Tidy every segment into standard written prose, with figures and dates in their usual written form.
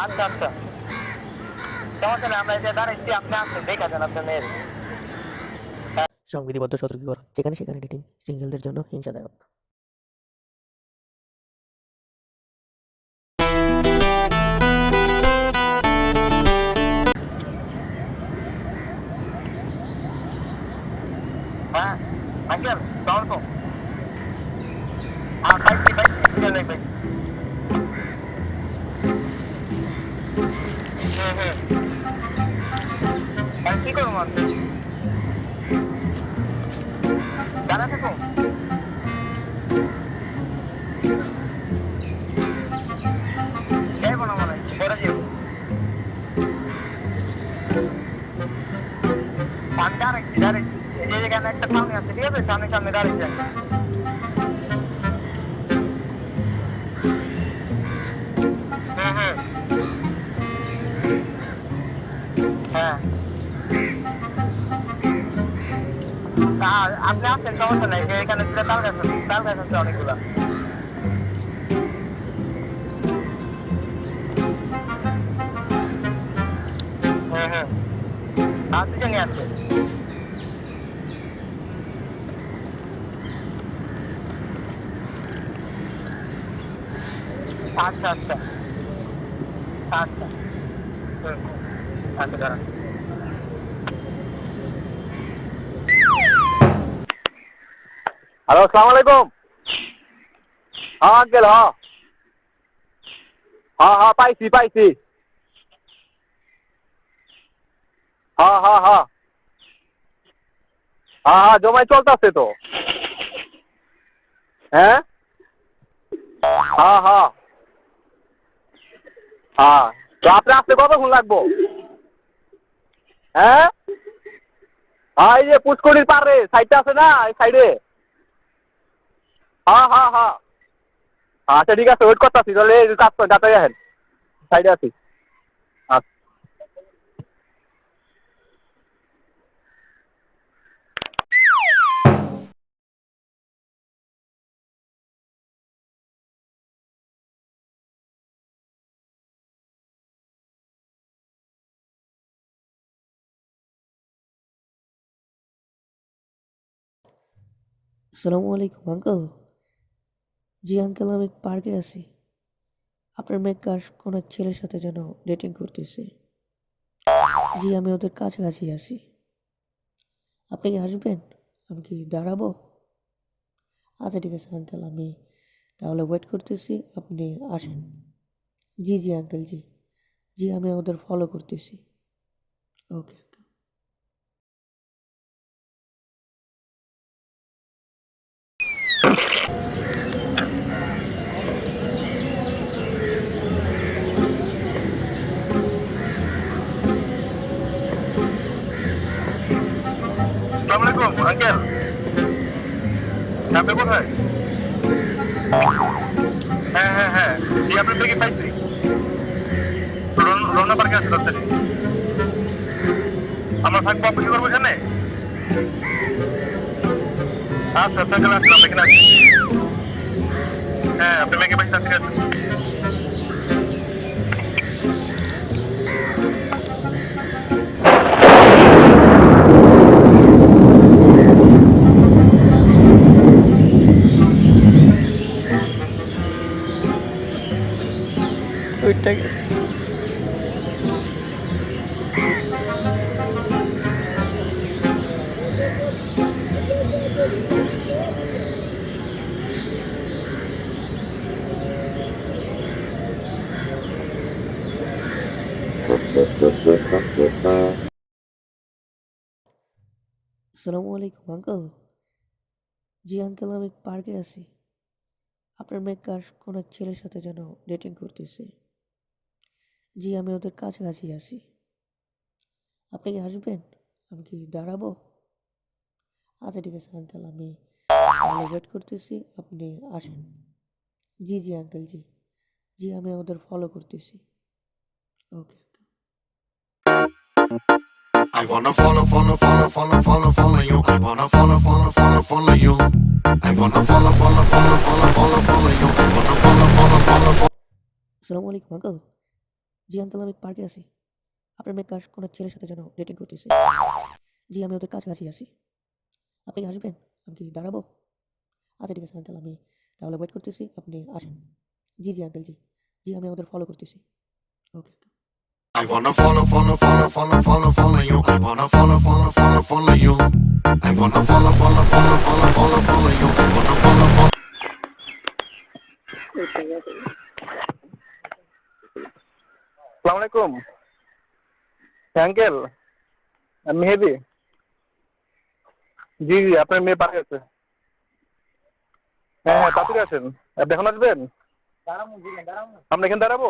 আচ্ছা আচ্ছা, সমস্যা নেই, আমরা এসে দাঁড়াচ্ছি, আপনি আসছেন, দেখে আছেন আপনার মেয়ের। সংবিধিবদ্ধ সতর্কীকরণ, যেখানে সেখানে ডেটিং সিঙ্গেলদের জন্য হিংসাদায়ক। হ্যাঁ আঙ্কেল, সালামালাইকুম। হ্যাঁ পাইছি পাইছি, চলে ভাই। কি করবো আমি, জানা থাকুন যাইব না মনে হয়, পরে যাবো। আমি দাঁড়াচ্ছি দাঁড়াচ্ছি, এই যে এখানে একটা সামনে আছে, ঠিক আছে, সামনে সামনে দাঁড়াচ্ছি আমি। হুম, হ্যাঁ আপনি আসছেন, সমস্যা নাই, যে এখানে ছিল তাল গাছ আছে, তাল গাছ আছে অনেকগুলা। হুম, আর দুজনই আছে। আচ্ছা আচ্ছা আচ্ছা, আচ্ছা দাঁড়ান। হ্যালো, আসসালামু আলাইকুম। হ্যাঁ আঙ্কেল, হ্যাঁ হ্যাঁ হ্যাঁ, পাইছি পাইছি। হ্যাঁ হ্যাঁ হ্যাঁ হ্যাঁ হ্যাঁ, জমাই চলতেছে তো। হ্যাঁ হ্যাঁ হ্যাঁ হ্যাঁ, তো আপনি আসতে কতক্ষণ লাগবো? হ্যাঁ হ্যাঁ, এই যে পুষ্করির পাড়ে সাইডটা আছে না, এই সাইডে। হ্যাঁ হ্যাঁ হ্যাঁ, আচ্ছা ঠিক আছে, ওয়েট করতেছি, তাহলে এই কাজ করে যাতে আছেন, সাইডে আছি। আচ্ছা। আসসালামু আলাইকুম আঙ্কেল। জি আঙ্কেল, আমি পার্কে আছি। আপনার মেয়ে কার কোনো এক ছেলের সাথে যেন ডেটিং করতেছে। জি, আমি ওদের কাছাকাছি আছি। আপনি কি আসবেন? আমি কি দাঁড়াবো? আচ্ছা ঠিক আছে আঙ্কেল, আমি তাহলে ওয়েট করতেছি, আপনি আসেন। জি জি আঙ্কেল, জি জি, আমি ওদের ফলো করতেছি। Okay uncle. আসসালামু আলাইকুম আঙ্কেল, আপনি কোথায়? হ্যাঁ হ্যাঁ হ্যাঁ, জি আপনার থেকে পাইছি, রমনা পার্কে আছে তাড়াতাড়ি। আমরা থাকবো, আপনি কি করবো এখানে? আচ্ছা আচ্ছা, আসলাম, আমরা এখানে আছি। হ্যাঁ, আপনি মেয়েকে পাইছেন, ঠিক আছে। ওইটা গেছে। আসসালামু আলাইকুম আঙ্কেল। জি আঙ্কেল, আমি পার্কে আছি। আপনার মেয়ে কার কোনো এক ছেলের সাথে যেন ডেটিং করতেছে। জি, আমি ওদের কাছাকাছি আছি। আপনি কি আসবেন? আমি কি দাঁড়াবো? আচ্ছা ঠিক আছে আঙ্কেল, আমি তাহলে ওয়েট করতেছি, আপনি আসেন। জি জি আঙ্কেল, জি জি, আমি ওদের ফলো করতেছি। ওকে। I wanna follow, follow, follow, follow, follow, follow you. I wanna follow, follow, follow, follow you. I wanna follow, follow, follow, follow, follow, follow you. I wanna follow, follow, follow, follow. আসসালামু আলাইকুম uncle. জি uncle, আমি পার্কে আছি। আপনার মেয়ে কার কোনো ছেলের সাথে যেন ডেটিং করতেছে। জি, আমি ওদের কাছাকাছি আছি। আপনি কি আসবেন? আমি কি দাঁড়াবো? আচ্ছা ঠিক আছে আঙ্কেল, আমি তাহলে ওয়েট করতেছি, আপনি আসেন। জি জি আঙ্কেল, জি। জি, আমি ওদের ফলো করতেছি। Okay uncle. I wanna follow, follow, follow, follow, follow, follow you. I wanna follow, follow, follow, follow you. I wanna follow, follow, follow, follow, follow, follow you. I wanna follow, follow. আসসালামু আলাইকুম uncle, আমি মেহেদি। জি জি, আপনার মেয়ে পার্কে আছে। হ্যাঁ হ্যাঁ, তাড়াতাড়ি আসেন। আপনি এখন আসবেন? আপনি এখানে দাঁড়াবো?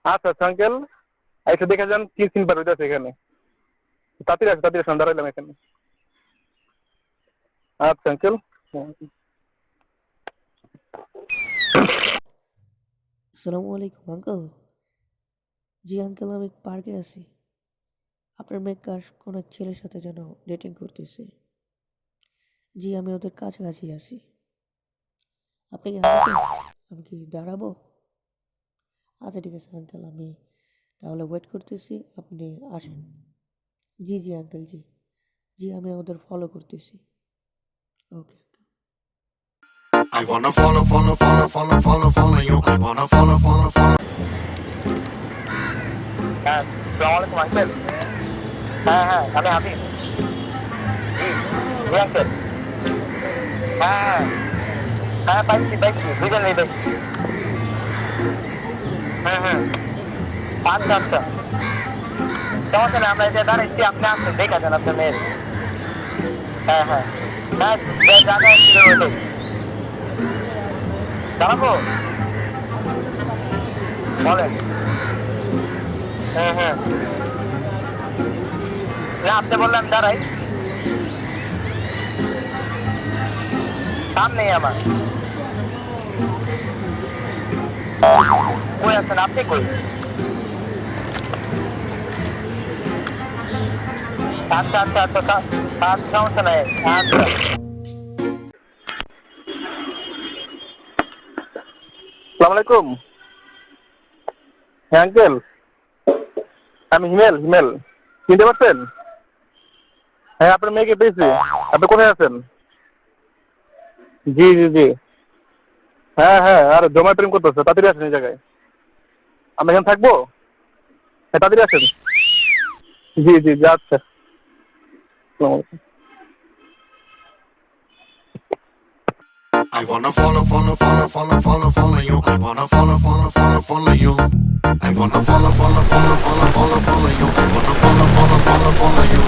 আচ্ছা আচ্ছা আঙ্কেল, এসে দেখে যান কি সিন পার হইতেছে এখানে। তাড়াতাড়ি আসেন, দাঁড়াইলাম এখানে। আচ্ছা আঙ্কেল। আসসালামু আলাইকুম আঙ্কেল। জি আঙ্কেল, আমি পার্কে আছি। আপনার মেয়ে কার কোনো ছেলের সাথে যেন ডেটিং করতেছে। জি, আমি ওদের কাছাকাছি আছি। আপনি কি আসবেন? আমি কি দাঁড়াবো? আচ্ছা ঠিক আছে আঙ্কেল, আমি তাহলে ওয়েট করতেছি, আপনি আসেন। জি জি আঙ্কেল, জি। জি, আমি ওদের ফলো করতেছি। Okay uncle. I wanna follow, follow, follow, follow, follow, follow you. I wanna follow, follow, follow. হ্যাঁ, আসসালামু আলাইকুম আঙ্কেল। হ্যাঁ হ্যাঁ, আমি হাবিব। জি জি আঙ্কেল। হ্যাঁ হ্যাঁ হ্যাঁ, পাইছি দুজনেই পাইছি। হুম হুম, আচ্ছা আচ্ছা, সমস্যা নেই, আমরা এসে দাঁড়াইছি, আপনি আসছেন দেখা যান আপনার মেয়ের। হ্যাঁ হ্যাঁ হ্যাঁ, যে জায়গা ছিল ওইটাই। দাঁড়াবো? বলেন। হুম হুম, না আপনি বললাম দাঁড়াই, কাম নেই আমার। কই আছেন আপনি, কই? আচ্ছা আচ্ছা আচ্ছা, আচ্ছা সমস্যা নাই। আচ্ছা, আসসালামু আলাইকুম। হ্যাঁ আঙ্কেল, আমি হিমেল। চিনতে পারছেন? হ্যাঁ, আপনার মেয়েকে পেয়েছি। আপনি কোথায় আছেন? জি জি জি, হ্যাঁ হ্যাঁ, আর জমা প্রেম করতেছে, তাড়াতাড়ি আসেন এই জায়গায়। আমরা এখানে থাকবো? হ্যাঁ, তাড়াতাড়ি আসেন। জি জি জি, আচ্ছা। আসসালামু আলাইকুম। I wanna follow, follow, follow, follow, follow, follow you. I wanna follow, follow, follow, follow you. I wanna follow, follow, follow, follow, follow, follow you. I wanna follow, follow, follow, follow you.